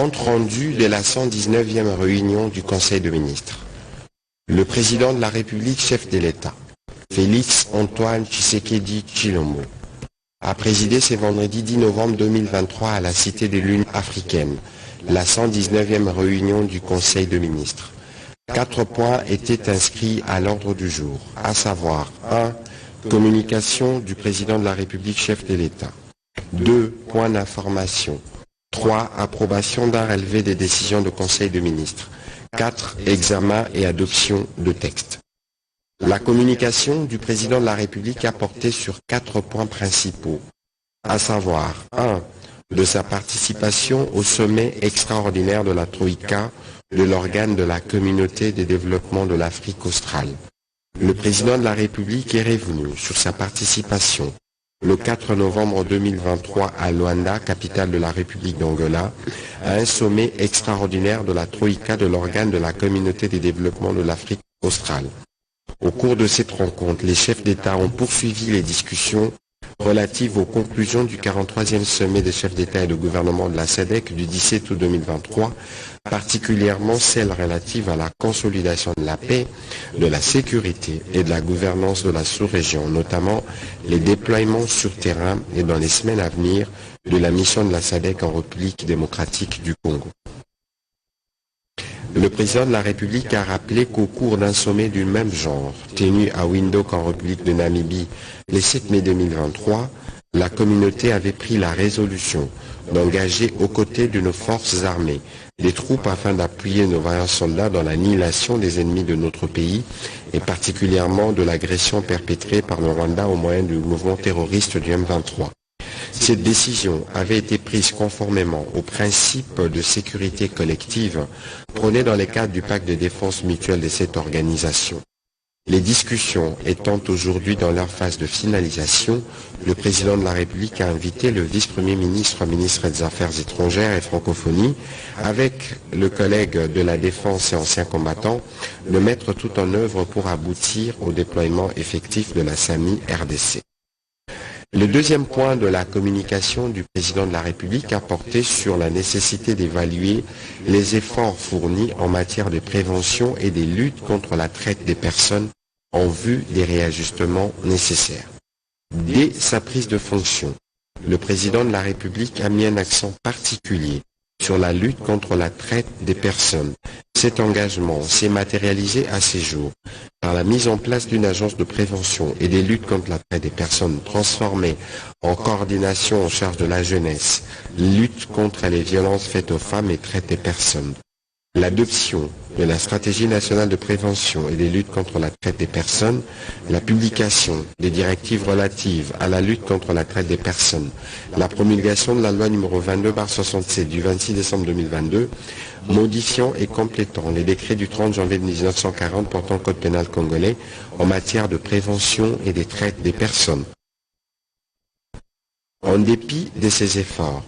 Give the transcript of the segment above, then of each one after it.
Compte rendu de la 119e réunion du Conseil de ministres. Le président de la République, chef de l'État, Félix Antoine Tshisekedi Tshilombo, a présidé ce vendredi 10 novembre 2023 à la Cité des Lunes africaines, la 119e réunion du Conseil de ministres. 4 points étaient inscrits à l'ordre du jour, à savoir 1. Communication du président de la République, chef de l'État. 2. Points d'information. 3. Approbation d'un relevé des décisions du Conseil de ministres. 4. Examen et adoption de textes. La communication du président de la République a porté sur 4 points principaux, à savoir 1. De sa participation au sommet extraordinaire de la Troïka, de l'organe de la communauté de développement de l'Afrique australe. Le président de la République est revenu sur sa participation le 4 novembre 2023 à Luanda, capitale de la République d'Angola, à un sommet extraordinaire de la Troïka de l'organe de la communauté de développement de l'Afrique australe. Au cours de cette rencontre, les chefs d'État ont poursuivi les discussions relatives aux conclusions du 43e sommet des chefs d'État et de gouvernement de la SADC du 17 août 2023, particulièrement celles relatives à la consolidation de la paix, de la sécurité et de la gouvernance de la sous-région, notamment les déploiements sur terrain et dans les semaines à venir de la mission de la SADC en République démocratique du Congo. Le président de la République a rappelé qu'au cours d'un sommet du même genre, tenu à Windhoek en République de Namibie le 7 mai 2023, la communauté avait pris la résolution d'engager aux côtés de nos forces armées des troupes afin d'appuyer nos vaillants soldats dans l'annihilation des ennemis de notre pays et particulièrement de l'agression perpétrée par le Rwanda au moyen du mouvement terroriste du M23. Cette décision avait été prise conformément aux principes de sécurité collective prônés dans le cadre du pacte de défense mutuelle de cette organisation. Les discussions étant aujourd'hui dans leur phase de finalisation, le président de la République a invité le vice-premier ministre, ministre des Affaires étrangères et francophonie, avec le collègue de la Défense et ancien combattant, de mettre tout en œuvre pour aboutir au déploiement effectif de la SAMI RDC. Le deuxième point de la communication du président de la République a porté sur la nécessité d'évaluer les efforts fournis en matière de prévention et des luttes contre la traite des personnes en vue des réajustements nécessaires. Dès sa prise de fonction, le président de la République a mis un accent particulier sur la lutte contre la traite des personnes. Cet engagement s'est matérialisé à ces jours par la mise en place d'une agence de prévention et des luttes contre la traite des personnes transformée en coordination en charge de la jeunesse, lutte contre les violences faites aux femmes et traite des personnes. L'adoption de la stratégie nationale de prévention et des luttes contre la traite des personnes, la publication des directives relatives à la lutte contre la traite des personnes, la promulgation de la loi numéro 22/67 du 26 décembre 2022, modifiant et complétant les décrets du 30 janvier 1940 portant code pénal congolais en matière de prévention et des traites des personnes. En dépit de ces efforts,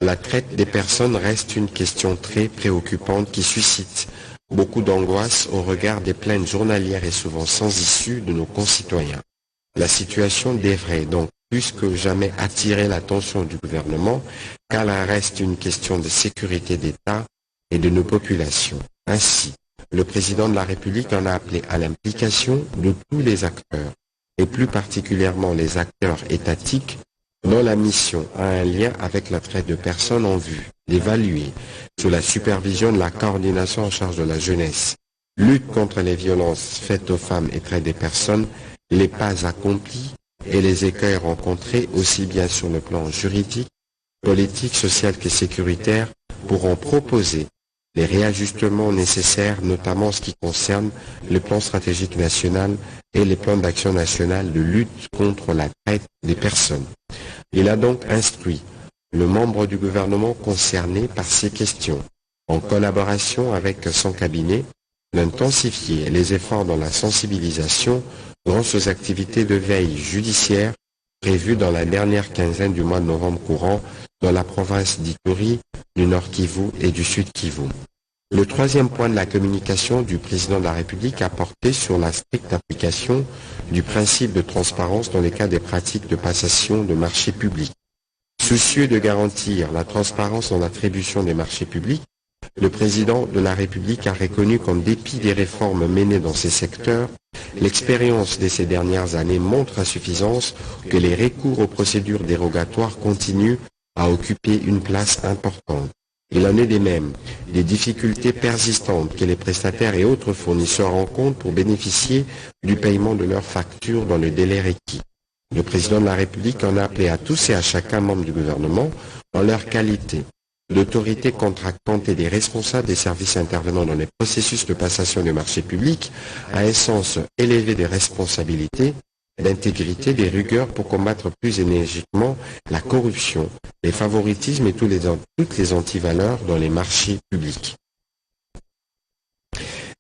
la traite des personnes reste une question très préoccupante qui suscite beaucoup d'angoisse au regard des plaintes journalières et souvent sans issue de nos concitoyens. La situation devrait donc plus que jamais attirer l'attention du gouvernement car elle reste une question de sécurité d'État et de nos populations. Ainsi, le président de la République en a appelé à l'implication de tous les acteurs et plus particulièrement les acteurs étatiques dont la mission a un lien avec la traite de personnes en vue d'évaluer, sous la supervision de la coordination en charge de la jeunesse, lutte contre les violences faites aux femmes et traite des personnes, les pas accomplis et les écueils rencontrés aussi bien sur le plan juridique, politique, social que sécuritaire pour en proposer les réajustements nécessaires, notamment en ce qui concerne le plan stratégique national et les plans d'action national de lutte contre la traite des personnes. Il a donc instruit le membre du gouvernement concerné par ces questions, en collaboration avec son cabinet, d'intensifier les efforts dans la sensibilisation grâce aux activités de veille judiciaire prévues dans la dernière quinzaine du mois de novembre courant dans la province d'Ituri, du Nord Kivu et du Sud Kivu. Le troisième point de la communication du président de la République a porté sur la stricte application du principe de transparence dans les cas des pratiques de passation de marchés publics. Soucieux de garantir la transparence dans l'attribution des marchés publics, le président de la République a reconnu qu'en dépit des réformes menées dans ces secteurs, l'expérience de ces dernières années montre à suffisance que les recours aux procédures dérogatoires continuent à occuper une place importante. Il en est de même des difficultés persistantes que les prestataires et autres fournisseurs rencontrent pour bénéficier du paiement de leurs factures dans le délai requis. Le président de la République en a appelé à tous et à chacun membre du gouvernement, en leur qualité d'autorité contractante et des responsables des services intervenant dans les processus de passation des marchés publics, à un sens élevé des responsabilités, d'intégrité, des rigueurs pour combattre plus énergiquement la corruption, les favoritismes et toutes les antivaleurs dans les marchés publics.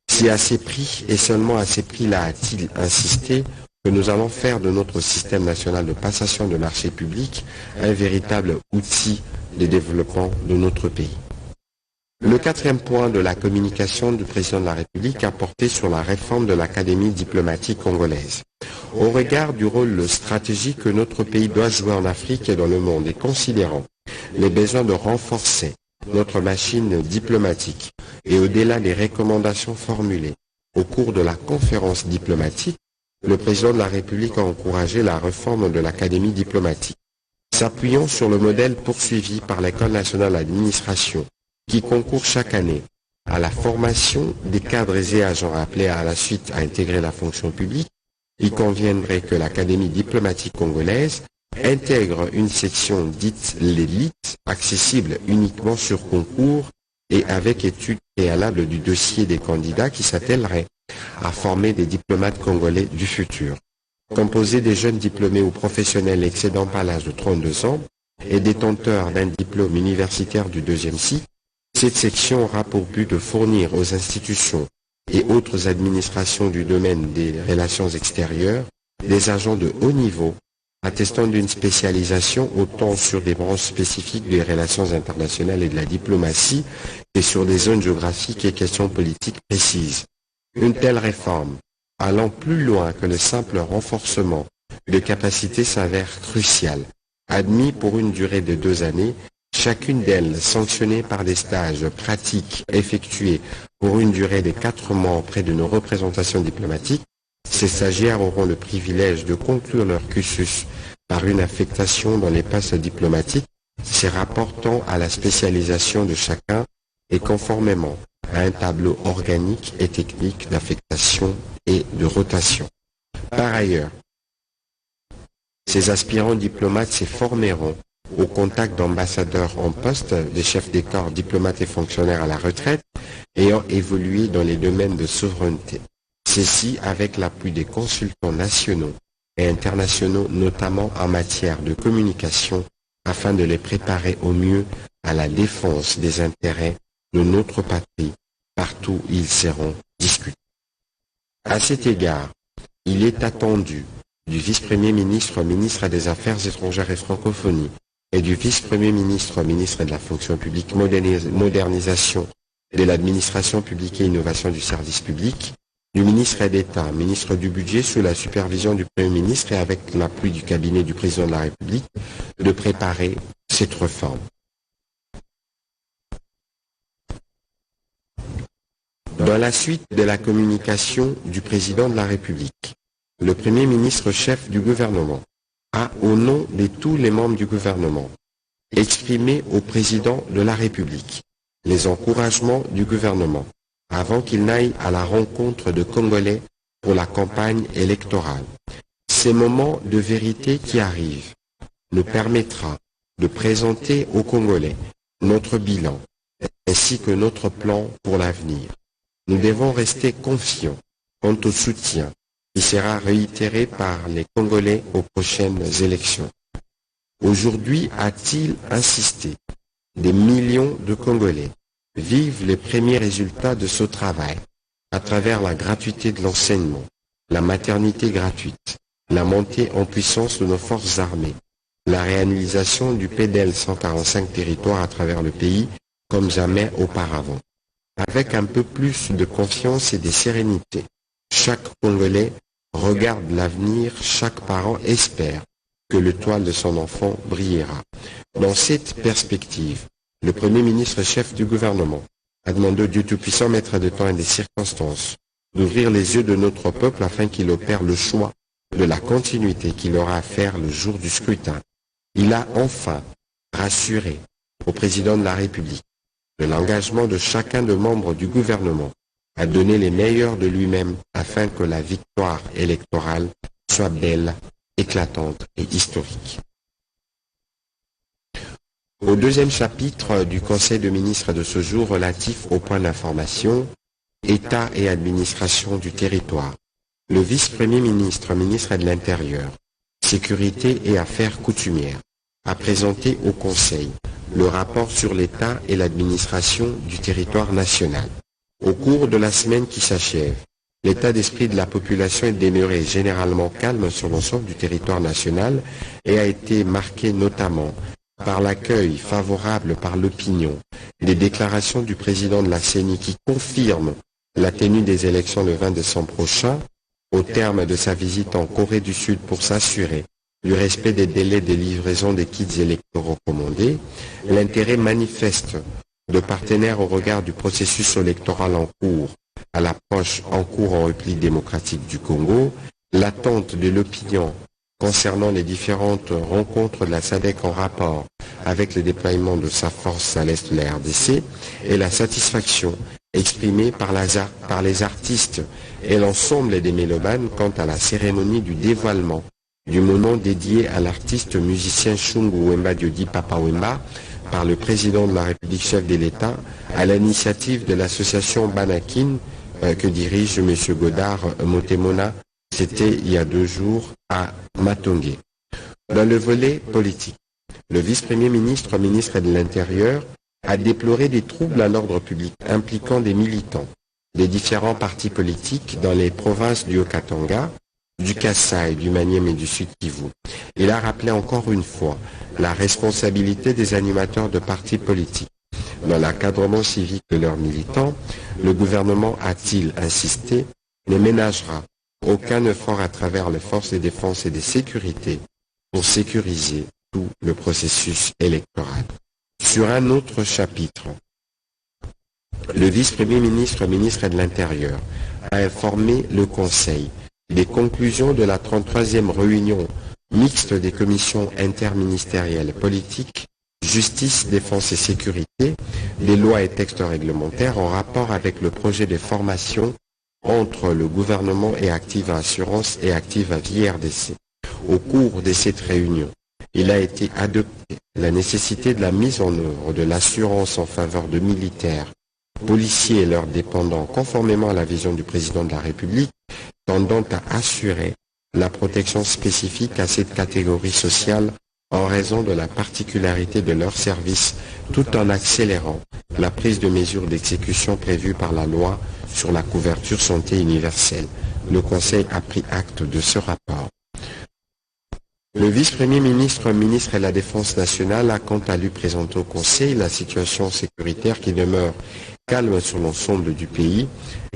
Si à ces prix, et seulement à ces prix-là a-t-il insisté, que nous allons faire de notre système national de passation de marchés publics un véritable outil de développement de notre pays. Le quatrième point de la communication du président de la République a porté sur la réforme de l'Académie diplomatique congolaise. Au regard du rôle stratégique que notre pays doit jouer en Afrique et dans le monde et considérant les besoins de renforcer notre machine diplomatique et au-delà des recommandations formulées au cours de la conférence diplomatique, le président de la République a encouragé la réforme de l'Académie diplomatique. S'appuyant sur le modèle poursuivi par l'École nationale d'administration, qui concourt chaque année à la formation des cadres et agents appelés à la suite à intégrer la fonction publique, il conviendrait que l'Académie diplomatique congolaise intègre une section dite l'élite, accessible uniquement sur concours et avec étude préalable du dossier des candidats qui s'attellerait à former des diplomates congolais du futur. Composée des jeunes diplômés ou professionnels excédant pas l'âge de 32 ans et détenteurs d'un diplôme universitaire du deuxième cycle, cette section aura pour but de fournir aux institutions et autres administrations du domaine des relations extérieures des agents de haut niveau attestant d'une spécialisation autant sur des branches spécifiques des relations internationales et de la diplomatie que sur des zones géographiques et questions politiques précises. Une telle réforme, allant plus loin que le simple renforcement de capacités, s'avère cruciale. Admis pour une durée de 2 années, chacune d'elles sanctionnée par des stages pratiques effectués pour une durée de 4 mois auprès de nos représentations diplomatiques, ces stagiaires auront le privilège de conclure leur cursus par une affectation dans les postes diplomatiques, se rapportant à la spécialisation de chacun et conformément à un tableau organique et technique d'affectation et de rotation. Par ailleurs, ces aspirants diplomates se formeront au contact d'ambassadeurs en poste, des chefs des corps diplomates et fonctionnaires à la retraite, ayant évolué dans les domaines de souveraineté. Ceci avec l'appui des consultants nationaux et internationaux, notamment en matière de communication, afin de les préparer au mieux à la défense des intérêts de notre patrie, partout où ils seront discutés. À cet égard, il est attendu du vice-premier ministre, ministre des Affaires étrangères et francophonie, et du vice-premier ministre, ministre de la fonction publique, modernisation de l'administration publique et innovation du service public, du ministre d'État, ministre du Budget, sous la supervision du Premier ministre et avec l'appui du cabinet du Président de la République, de préparer cette réforme. Dans la suite de la communication du Président de la République, le Premier ministre chef du gouvernement a, au nom de tous les membres du gouvernement, exprimé au Président de la République les encouragements du gouvernement avant qu'il n'aille à la rencontre de Congolais pour la campagne électorale. Ces moments de vérité qui arrivent nous permettra de présenter aux Congolais notre bilan ainsi que notre plan pour l'avenir. Nous devons rester confiants quant au soutien qui sera réitéré par les Congolais aux prochaines élections. Aujourd'hui, a-t-il insisté, des millions de Congolais vivent les premiers résultats de ce travail à travers la gratuité de l'enseignement, la maternité gratuite, la montée en puissance de nos forces armées, la réalisation du PDL 145 territoires à travers le pays comme jamais auparavant. Avec un peu plus de confiance et de sérénité, chaque Congolais regarde l'avenir, chaque parent espère que l'étoile de son enfant brillera. Dans cette perspective, le Premier ministre chef du gouvernement a demandé au Dieu Tout-Puissant, maître de temps et des circonstances, d'ouvrir les yeux de notre peuple afin qu'il opère le choix de la continuité qu'il aura à faire le jour du scrutin. Il a enfin rassuré au président de la République de l'engagement de chacun des membres du gouvernement à donner les meilleurs de lui-même afin que la victoire électorale soit belle, éclatante et historique. Au deuxième chapitre du Conseil de ministres de ce jour relatif au point d'information, État et administration du territoire, le vice-premier ministre, ministre de l'Intérieur, Sécurité et Affaires coutumières, a présenté au Conseil le rapport sur l'État et l'administration du territoire national. Au cours de la semaine qui s'achève, l'état d'esprit de la population est demeuré généralement calme sur l'ensemble du territoire national et a été marqué notamment par l'accueil favorable par l'opinion des déclarations du président de la CENI qui confirme la tenue des élections le 20 décembre prochain, au terme de sa visite en Corée du Sud pour s'assurer du respect des délais de livraison des kits électoraux commandés, l'intérêt manifeste de partenaires au regard du processus électoral en cours à l'approche en cours en République démocratique du Congo, l'attente de l'opinion concernant les différentes rencontres de la SADC en rapport avec le déploiement de sa force à l'est de la RDC et la satisfaction exprimée par les artistes et l'ensemble des mélomanes quant à la cérémonie du dévoilement du monument dédié à l'artiste musicien Shungu Wemba Diodi Papa Wemba par le président de la République chef de l'État à l'initiative de l'association Banakin que dirige M. Godard Motemona. C'était il y a 2 jours à Matongé. Dans le volet politique, le vice-premier ministre, ministre de l'Intérieur, a déploré des troubles à l'ordre public impliquant des militants des différents partis politiques dans les provinces du Haut-Katanga, du Kasaï, du Manième et du Sud-Kivu. Il a rappelé encore une fois la responsabilité des animateurs de partis politiques. Dans l'encadrement civique de leurs militants, le gouvernement, a-t-il insisté, ne ménagera aucun effort à travers les forces de défense et de sécurité pour sécuriser tout le processus électoral. Sur un autre chapitre, le vice-premier ministre, ministre de l'Intérieur, a informé le Conseil des conclusions de la 33e réunion mixte des commissions interministérielles politiques, justice, défense et sécurité, des lois et textes réglementaires en rapport avec le projet de formation entre le gouvernement et Active Assurance et Active Vie RDC. Au cours de cette réunion, il a été adopté la nécessité de la mise en œuvre de l'assurance en faveur de militaires, policiers et leurs dépendants, conformément à la vision du président de la République, tendant à assurer la protection spécifique à cette catégorie sociale en raison de la particularité de leur service, tout en accélérant la prise de mesures d'exécution prévues par la loi sur la couverture santé universelle. Le Conseil a pris acte de ce rapport. Le vice-premier ministre, ministre de la Défense nationale, a quant à lui présenté au Conseil la situation sécuritaire qui demeure calme sur l'ensemble du pays,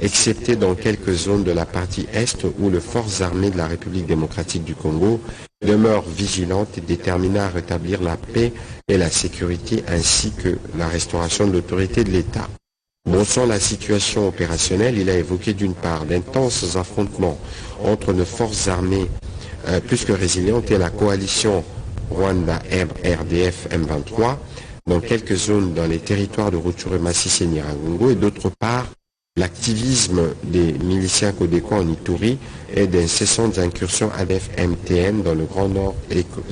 excepté dans quelques zones de la partie Est où les forces armées de la République démocratique du Congo demeurent vigilantes et déterminées à rétablir la paix et la sécurité ainsi que la restauration de l'autorité de l'État. Brossant la situation opérationnelle, il a évoqué d'une part d'intenses affrontements entre nos forces armées plus que résilientes et la coalition Rwanda-RDF M23 dans quelques zones dans les territoires de Rutshuru, Masisi et Nyiragongo, et d'autre part l'activisme des miliciens Codeco en Ituri et d'incessantes incursions ADF-MTN dans le Grand Nord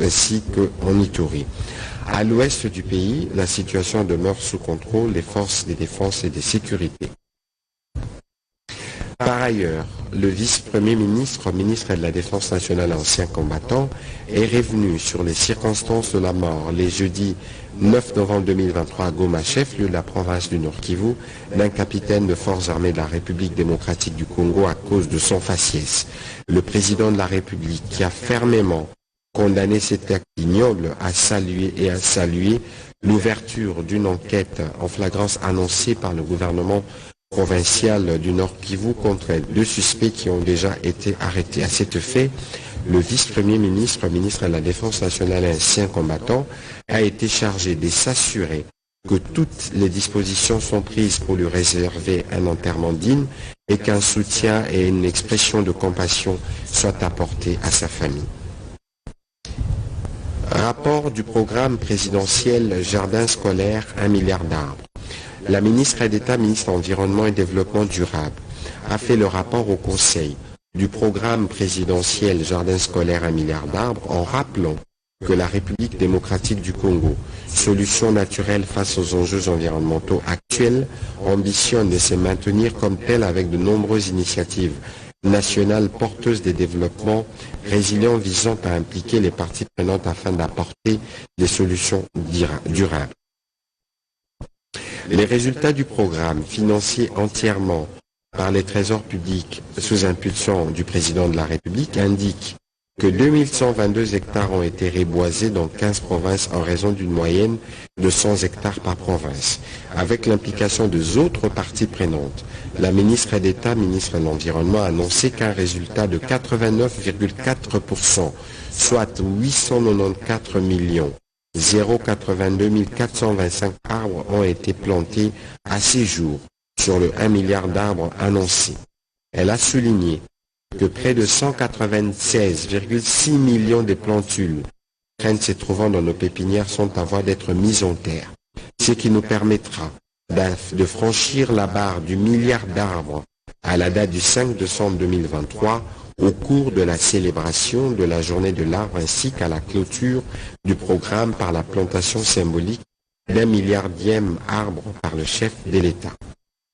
ainsi qu'en Ituri. À l'ouest du pays, la situation demeure sous contrôle des forces de défense et de sécurité. Par ailleurs, le vice-premier ministre, ministre de la Défense nationale ancien combattant, est revenu sur les circonstances de la mort les jeudis 9 novembre 2023 à Goma, chef-lieu de la province du Nord-Kivu, d'un capitaine de forces armées de la République démocratique du Congo à cause de son faciès. Le président de la République, qui a fermement condamné cet acte ignoble, a salué l'ouverture d'une enquête en flagrance annoncée par le gouvernement provincial du Nord Kivu contre 2 suspects qui ont déjà été arrêtés. À cet effet, Le vice-premier ministre, ministre de la Défense nationale et ancien combattant, a été chargé de s'assurer que toutes les dispositions sont prises pour lui réserver un enterrement digne et qu'un soutien et une expression de compassion soient apportés à sa famille. Rapport du programme présidentiel Jardin scolaire 1 milliard d'arbres. La ministre d'État, ministre de l'Environnement et Développement durable, a fait le rapport au Conseil du programme présidentiel Jardin scolaire 1 milliard d'arbres en rappelant que la République démocratique du Congo, solution naturelle face aux enjeux environnementaux actuels, ambitionne de se maintenir comme telle avec de nombreuses initiatives nationales porteuses des développements résilients visant à impliquer les parties prenantes afin d'apporter des solutions durables. Les résultats du programme, financés entièrement par les trésors publics sous impulsion du président de la République, indiquent que 2122 hectares ont été reboisés dans 15 provinces en raison d'une moyenne de 100 hectares par province. Avec l'implication des autres parties prenantes, la ministre d'État, ministre de l'Environnement, a annoncé qu'un résultat de 89,4%, soit 894 082 425 arbres ont été plantés à ces jours sur le 1 milliard d'arbres annoncé. Elle a souligné que près de 196,6 millions de plantules se trouvant dans nos pépinières sont à voie d'être mises en terre, ce qui nous permettra de franchir la barre du milliard d'arbres à la date du 5 décembre 2023 au cours de la célébration de la journée de l'arbre ainsi qu'à la clôture du programme par la plantation symbolique d'1 milliardième arbre par le chef de l'État.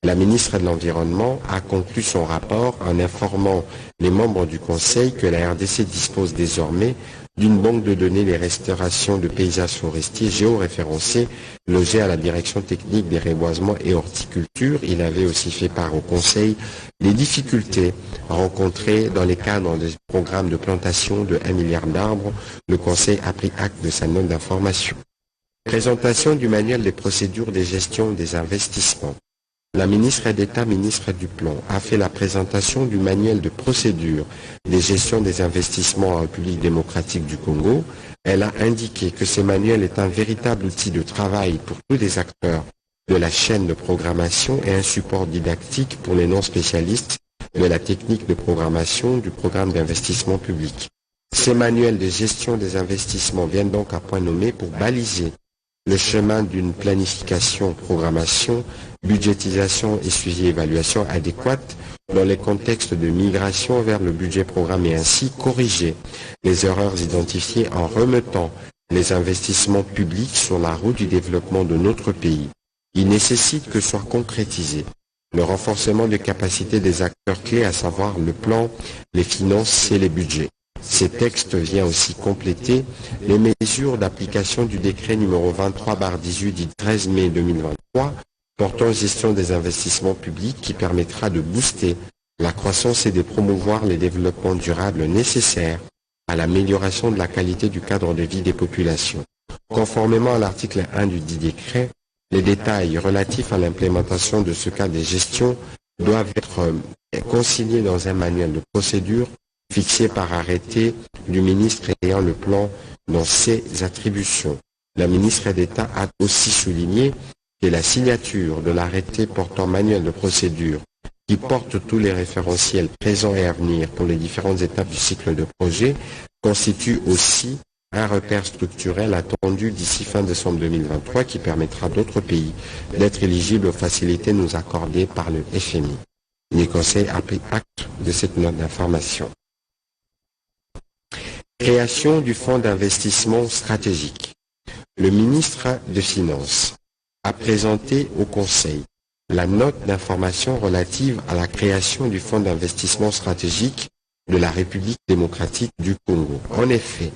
La ministre de l'Environnement a conclu son rapport en informant les membres du Conseil que la RDC dispose désormais d'une banque de données des restaurations de paysages forestiers géoréférencés logés à la direction technique des reboisements et horticulture. Il avait aussi fait part au Conseil des difficultés rencontrées dans les cadres des programmes de plantation de 1 milliard d'arbres. Le Conseil a pris acte de sa note d'information. Présentation du manuel des procédures de gestion des investissements. La ministre d'État, ministre du Plan, a fait la présentation du manuel de procédure de gestion des investissements en République démocratique du Congo. Elle a indiqué que ce manuel est un véritable outil de travail pour tous les acteurs de la chaîne de programmation et un support didactique pour les non-spécialistes de la technique de programmation du programme d'investissement public. Ces manuels de gestion des investissements viennent donc à point nommé pour baliser le chemin d'une planification, programmation, budgétisation et suivi-évaluation adéquate dans les contextes de migration vers le budget programme et ainsi corriger les erreurs identifiées en remettant les investissements publics sur la route du développement de notre pays. Il nécessite que soit concrétisé le renforcement des capacités des acteurs clés, à savoir le plan, les finances et les budgets. Ces textes viennent aussi compléter les mesures d'application du décret numéro 23/18 du 13 mai 2023 portant gestion des investissements publics qui permettra de booster la croissance et de promouvoir les développements durables nécessaires à l'amélioration de la qualité du cadre de vie des populations. Conformément à l'article 1 du dit décret, les détails relatifs à l'implémentation de ce cadre de gestion doivent être consignés dans un manuel de procédure fixé par arrêté du ministre ayant le plan dans ses attributions. La ministre d'État a aussi souligné que la signature de l'arrêté portant manuel de procédure qui porte tous les référentiels présents et à venir pour les différentes étapes du cycle de projet constitue aussi un repère structurel attendu d'ici fin décembre 2023 qui permettra à d'autres pays d'être éligibles aux facilités nous accordées par le FMI. Le Conseil a pris acte de cette note d'information. Création du fonds d'investissement stratégique. Le ministre des Finances a présenté au Conseil la note d'information relative à la création du fonds d'investissement stratégique de la République démocratique du Congo. En effet,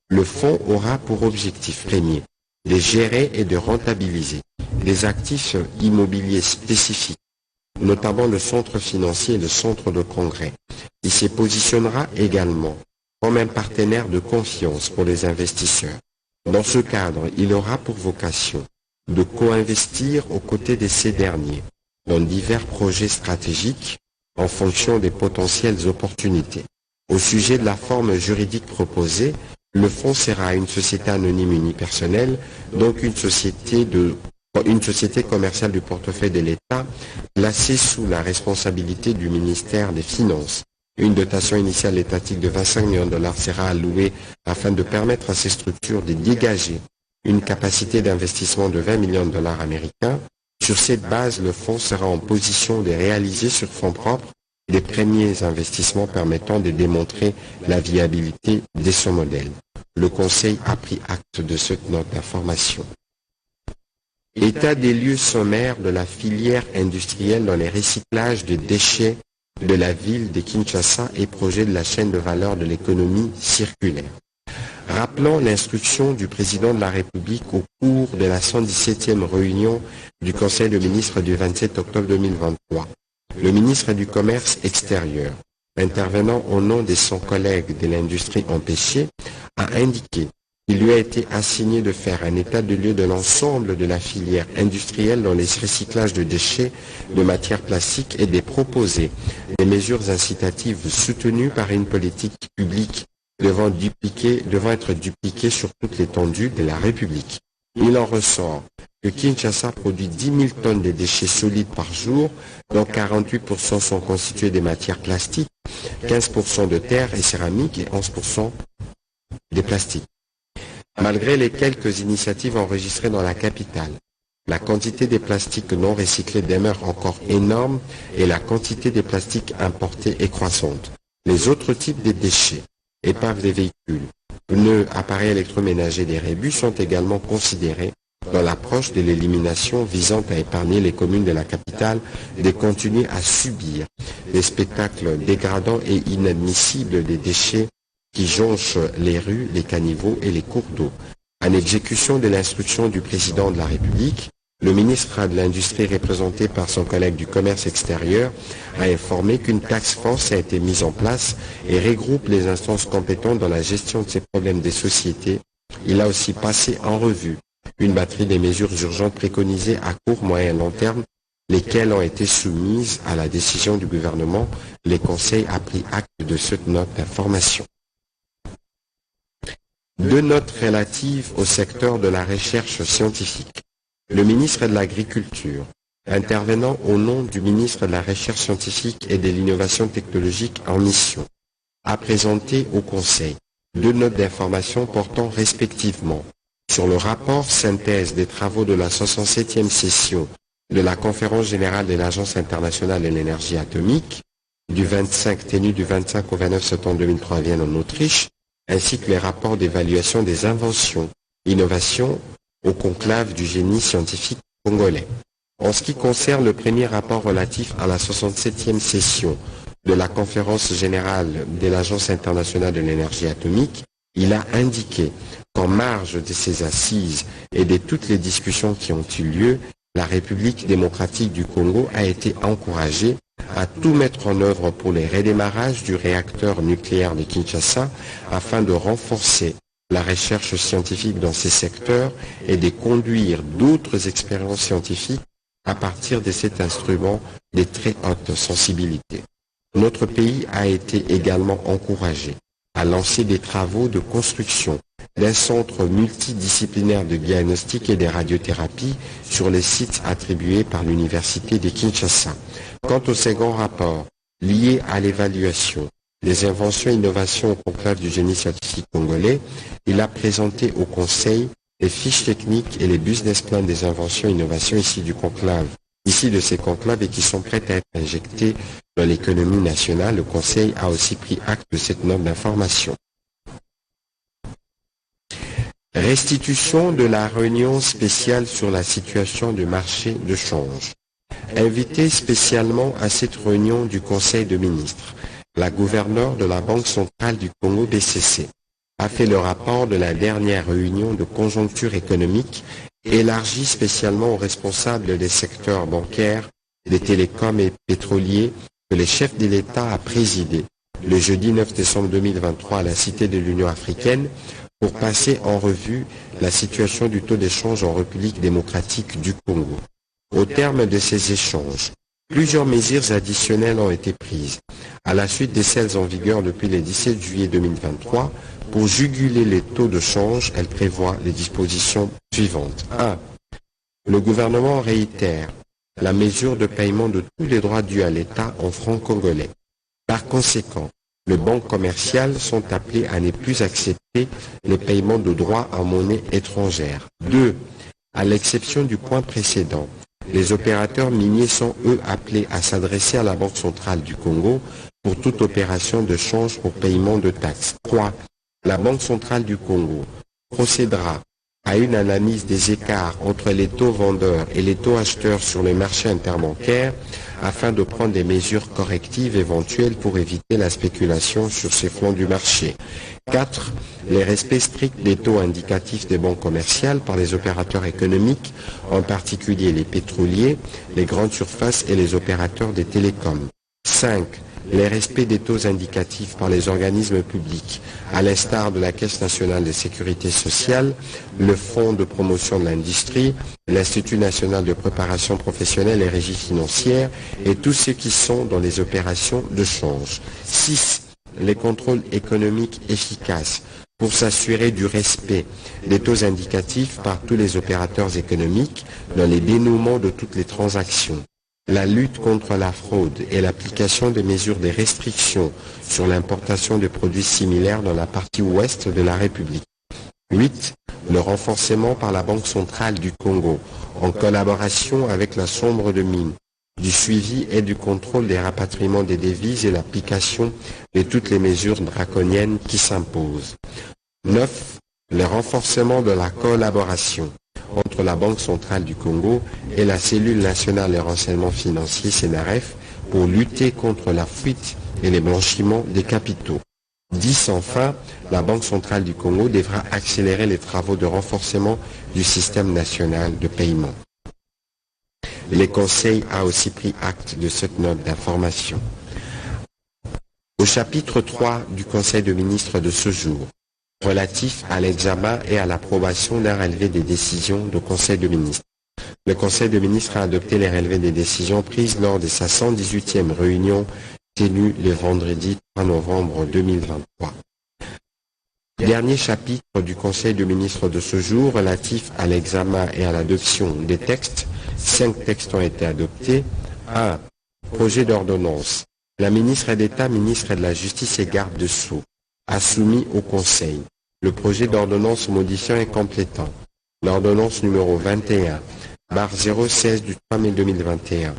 le fonds aura pour objectif premier de gérer et de rentabiliser des actifs immobiliers spécifiques, notamment le centre financier et le centre de congrès. Il se positionnera également comme un partenaire de confiance pour les investisseurs. Dans ce cadre, il aura pour vocation de co-investir aux côtés de ces derniers dans divers projets stratégiques en fonction des potentielles opportunités. Au sujet de la forme juridique proposée, le fonds sera une société anonyme unipersonnelle, donc une société commerciale du portefeuille de l'État, placée sous la responsabilité du ministère des Finances. Une dotation initiale étatique de 25 millions de dollars sera allouée afin de permettre à ces structures de dégager une capacité d'investissement de 20 millions de dollars américains. Sur cette base, le fonds sera en position de réaliser sur fonds propres des premiers investissements permettant de démontrer la viabilité de son modèle. Le Conseil a pris acte de cette note d'information. État des lieux sommaires de la filière industrielle dans les recyclages de déchets de la ville de Kinshasa et projet de la chaîne de valeur de l'économie circulaire. Rappelons l'instruction du président de la République au cours de la 117e réunion du Conseil des ministres du 27 octobre 2023. Le ministre du Commerce extérieur, intervenant au nom de son collègue de l'industrie empêchée, a indiqué qu'il lui a été assigné de faire un état de lieu de l'ensemble de la filière industrielle dans les recyclages de déchets de matières plastiques et de proposer des mesures incitatives soutenues par une politique publique devant être dupliquée sur toute l'étendue de la République. Il en ressort que Kinshasa produit 10 000 tonnes de déchets solides par jour, dont 48% sont constitués de matières plastiques, 15% de terre et céramique et 11% de plastique. Malgré les quelques initiatives enregistrées dans la capitale, la quantité de plastiques non recyclés demeure encore énorme et la quantité de plastiques importés est croissante. Les autres types de déchets, épaves des véhicules, pneus, appareils électroménagers des rébus sont également considérés dans l'approche de l'élimination visant à épargner les communes de la capitale de continuer à subir des spectacles dégradants et inadmissibles des déchets qui jonchent les rues, les caniveaux et les cours d'eau. En exécution de l'instruction du président de la République, le ministre de l'Industrie, représenté par son collègue du Commerce extérieur, a informé qu'une task force a été mise en place et regroupe les instances compétentes dans la gestion de ces problèmes des sociétés. Il a aussi passé en revue une batterie des mesures urgentes préconisées à court, moyen et long terme, lesquelles ont été soumises à la décision du gouvernement. Le Conseil a pris acte de cette note d'information. Deux notes relatives au secteur de la recherche scientifique. Le ministre de l'Agriculture, intervenant au nom du ministre de la Recherche scientifique et de l'innovation technologique en mission, a présenté au Conseil deux notes d'information portant respectivement sur le rapport synthèse des travaux de la 67e session de la Conférence générale de l'Agence internationale de l'énergie atomique, tenue du 25 au 29 septembre 2003 à Vienne en Autriche, ainsi que les rapports d'évaluation des inventions, innovations au conclave du génie scientifique congolais. En ce qui concerne le premier rapport relatif à la 67e session de la Conférence générale de l'Agence internationale de l'énergie atomique, il a indiqué qu'en marge de ces assises et de toutes les discussions qui ont eu lieu, la République démocratique du Congo a été encouragée à tout mettre en œuvre pour le redémarrage du réacteur nucléaire de Kinshasa afin de renforcer la recherche scientifique dans ces secteurs et de conduire d'autres expériences scientifiques à partir de cet instrument de très haute sensibilité. Notre pays a été également encouragé à lancer des travaux de construction d'un centre multidisciplinaire de diagnostic et de radiothérapie sur les sites attribués par l'Université de Kinshasa. Quant au second rapport, lié à l'évaluation des inventions et innovations au conclave du génie scientifique congolais, il a présenté au Conseil les fiches techniques et les business plans des inventions et innovations ici de ces conclaves et qui sont prêtes à être injectées dans l'économie nationale. Le Conseil a aussi pris acte de cette note d'information. Restitution de la réunion spéciale sur la situation du marché de change. Invité spécialement à cette réunion du Conseil de ministres, la gouverneure de la Banque centrale du Congo BCC a fait le rapport de la dernière réunion de conjoncture économique élargie spécialement aux responsables des secteurs bancaires, des télécoms et pétroliers que le chef de l'État a présidé le jeudi 9 décembre 2023 à la Cité de l'Union africaine pour passer en revue la situation du taux d'échange en République démocratique du Congo. Au terme de ces échanges, plusieurs mesures additionnelles ont été prises à la suite des celles en vigueur depuis le 17 juillet 2023, pour juguler les taux de change, elle prévoit les dispositions suivantes. 1. Le gouvernement réitère la mesure de paiement de tous les droits dus à l'État en francs congolais. Par conséquent, les banques commerciales sont appelées à ne plus accepter les paiements de droits en monnaie étrangère. 2. À l'exception du point précédent, les opérateurs miniers sont eux appelés à s'adresser à la Banque centrale du Congo pour toute opération de change pour paiement de taxes. 3. La Banque centrale du Congo procédera à une analyse des écarts entre les taux vendeurs et les taux acheteurs sur les marchés interbancaires afin de prendre des mesures correctives éventuelles pour éviter la spéculation sur ces flancs du marché. 4. Les respects stricts des taux indicatifs des banques commerciales par les opérateurs économiques, en particulier les pétroliers, les grandes surfaces et les opérateurs des télécoms. 5. Les respects des taux indicatifs par les organismes publics, à l'instar de la Caisse nationale de sécurité sociale, le Fonds de promotion de l'industrie, l'Institut national de préparation professionnelle et régie financière et tous ceux qui sont dans les opérations de change. 6. Les contrôles économiques efficaces pour s'assurer du respect des taux indicatifs par tous les opérateurs économiques dans les dénouements de toutes les transactions. La lutte contre la fraude et l'application des mesures de restriction sur l'importation de produits similaires dans la partie ouest de la République. 8. Le renforcement par la Banque centrale du Congo, en collaboration avec la Chambre de mines, du suivi et du contrôle des rapatriements des devises et l'application de toutes les mesures draconiennes qui s'imposent. 9. Le renforcement de la collaboration entre la Banque centrale du Congo et la cellule nationale de renseignement financier CNRF pour lutter contre la fuite et les blanchiments des capitaux. 10. Enfin, la Banque centrale du Congo devra accélérer les travaux de renforcement du système national de paiement. Le Conseil a aussi pris acte de cette note d'information. Au chapitre 3 du Conseil de ministres de ce jour, relatif à l'examen et à l'approbation d'un relevé des décisions du Conseil de ministres. Le Conseil de ministres a adopté les relevés des décisions prises lors de sa 118e réunion tenue le vendredi 3 novembre 2023. Dernier chapitre du Conseil de ministres de ce jour relatif à l'examen et à l'adoption des textes. 5 textes ont été adoptés. 1. Projet d'ordonnance. La ministre d'État, ministre de la Justice et garde de Sceaux a soumis au Conseil le projet d'ordonnance modifiant et complétant l'ordonnance numéro 21/016 du 3 mai 2021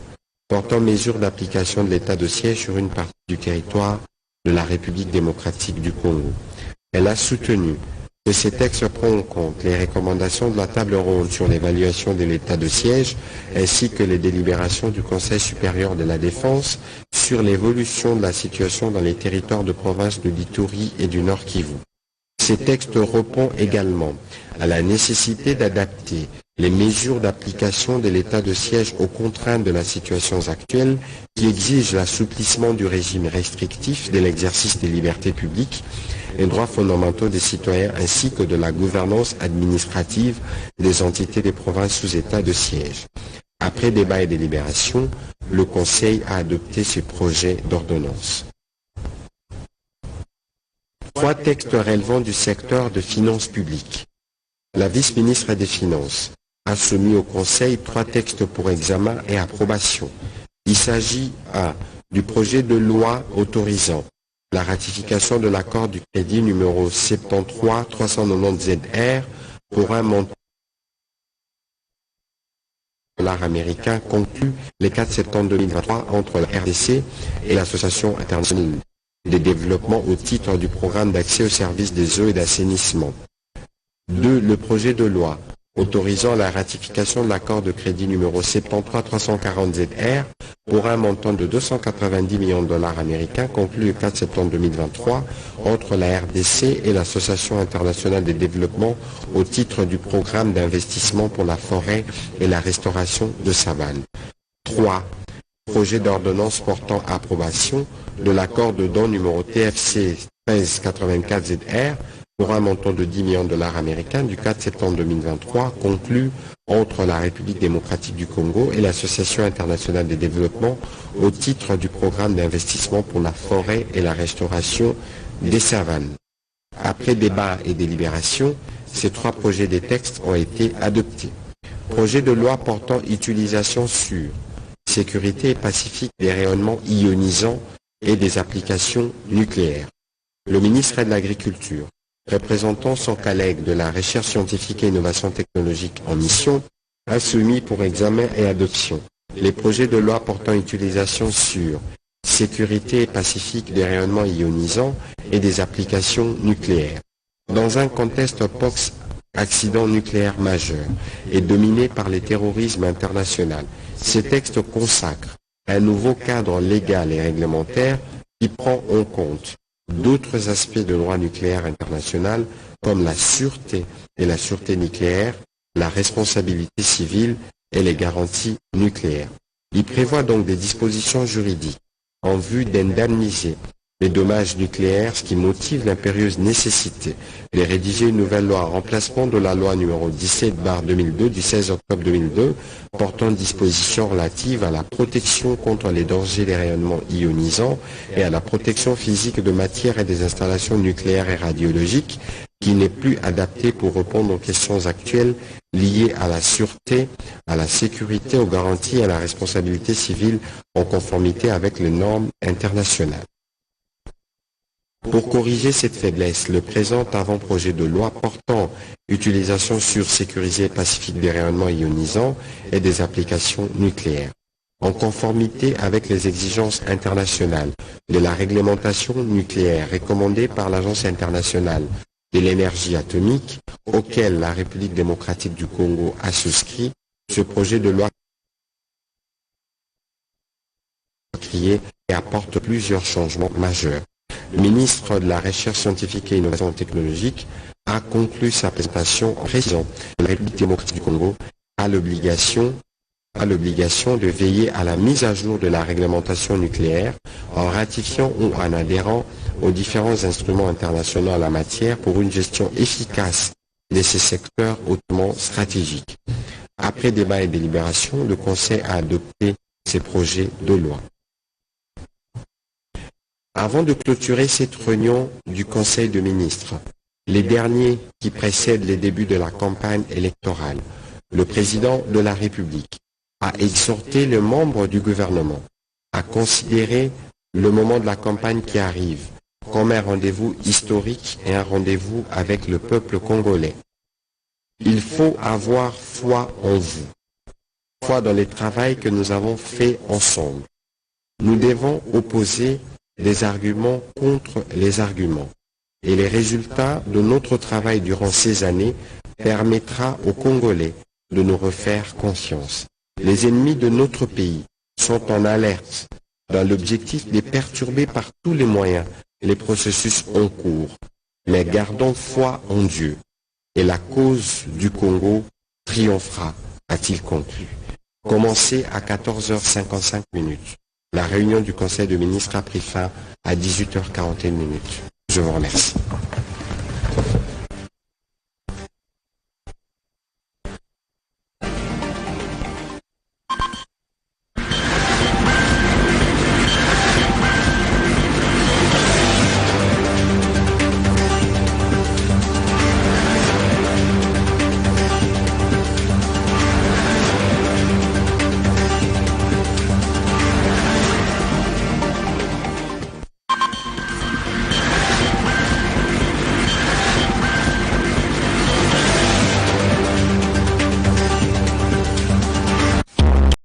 portant mesures d'application de l'état de siège sur une partie du territoire de la République démocratique du Congo. Elle a soutenu que ces textes prennent en compte les recommandations de la table ronde sur l'évaluation de l'état de siège ainsi que les délibérations du Conseil supérieur de la défense sur l'évolution de la situation dans les territoires de province de l'Ituri et du Nord Kivu. Ces textes répondent également à la nécessité d'adapter les mesures d'application de l'état de siège aux contraintes de la situation actuelle qui exigent l'assouplissement du régime restrictif de l'exercice des libertés publiques les droits fondamentaux des citoyens ainsi que de la gouvernance administrative des entités des provinces sous état de siège. Après débat et délibération, le Conseil a adopté ce projet d'ordonnance. 3 textes relevant du secteur de finances publiques. La vice-ministre des Finances a soumis au Conseil 3 textes pour examen et approbation. Il s'agit du projet de loi autorisant la ratification de l'accord du crédit numéro 73-390-ZR pour un montant de $ américain conclu le 4 septembre 2023 entre la RDC et l'Association internationale de développement au titre du programme d'accès aux services des eaux et d'assainissement. 2. Le projet de loi autorisant la ratification de l'accord de crédit numéro 73-340-ZR pour un montant de $290 millions américains conclu le 4 septembre 2023 entre la RDC et l'Association internationale de développement au titre du programme d'investissement pour la forêt et la restauration de savane. 3. Projet d'ordonnance portant approbation de l'accord de don numéro TFC 1384-ZR pour un montant de 10 millions de dollars américains du 4 septembre 2023 conclu entre la République démocratique du Congo et l'Association internationale de développement au titre du programme d'investissement pour la forêt et la restauration des savanes. Après débat et délibération, ces 3 projets de textes ont été adoptés. Projet de loi portant utilisation sûre, sécurité et pacifique des rayonnements ionisants et des applications nucléaires. Le ministre de l'Agriculture, représentant son collègue de la recherche scientifique et innovation technologique en mission, a soumis pour examen et adoption les projets de loi portant utilisation sûre, sécurité et pacifique des rayonnements ionisants et des applications nucléaires. Dans un contexte post-accident nucléaire majeur et dominé par le terrorisme international, ces textes consacrent un nouveau cadre légal et réglementaire qui prend en compte d'autres aspects de droit nucléaire international comme la sûreté et la sûreté nucléaire, la responsabilité civile et les garanties nucléaires. Il prévoit donc des dispositions juridiques en vue d'indemniser les dommages nucléaires, ce qui motive l'impérieuse nécessité de rédiger une nouvelle loi en remplacement de la loi numéro 17/2002 du 16 octobre 2002 portant dispositions relatives à la protection contre les dangers des rayonnements ionisants et à la protection physique de matières et des installations nucléaires et radiologiques, qui n'est plus adaptée pour répondre aux questions actuelles liées à la sûreté, à la sécurité, aux garanties et à la responsabilité civile en conformité avec les normes internationales. Pour corriger cette faiblesse, le présent avant-projet de loi portant utilisation sûre, sécurisée et pacifique des rayonnements ionisants et des applications nucléaires, en conformité avec les exigences internationales de la réglementation nucléaire recommandée par l'Agence internationale de l'énergie atomique, auquel la République démocratique du Congo a souscrit, ce projet de loi créé et apporte plusieurs changements majeurs. Le ministre de la Recherche scientifique et innovation technologique a conclu sa présentation en précisant que la République démocratique du Congo a l'obligation de veiller à la mise à jour de la réglementation nucléaire en ratifiant ou en adhérant aux différents instruments internationaux en la matière pour une gestion efficace de ces secteurs hautement stratégiques. Après débat et délibération, le Conseil a adopté ces projets de loi. Avant de clôturer cette réunion du Conseil de ministres, les derniers qui précèdent les débuts de la campagne électorale, le président de la République a exhorté les membres du gouvernement à considérer le moment de la campagne qui arrive comme un rendez-vous historique et un rendez-vous avec le peuple congolais. Il faut avoir foi en vous, foi dans le travail que nous avons fait ensemble. Nous devons opposer des arguments contre les arguments. Et les résultats de notre travail durant ces années permettra aux Congolais de nous refaire confiance. Les ennemis de notre pays sont en alerte dans l'objectif de perturber par tous les moyens les processus en cours. Mais gardons foi en Dieu et la cause du Congo triomphera, a-t-il conclu. Commencé à 14h55. La réunion du Conseil de ministres a pris fin à 18h41. Je vous remercie.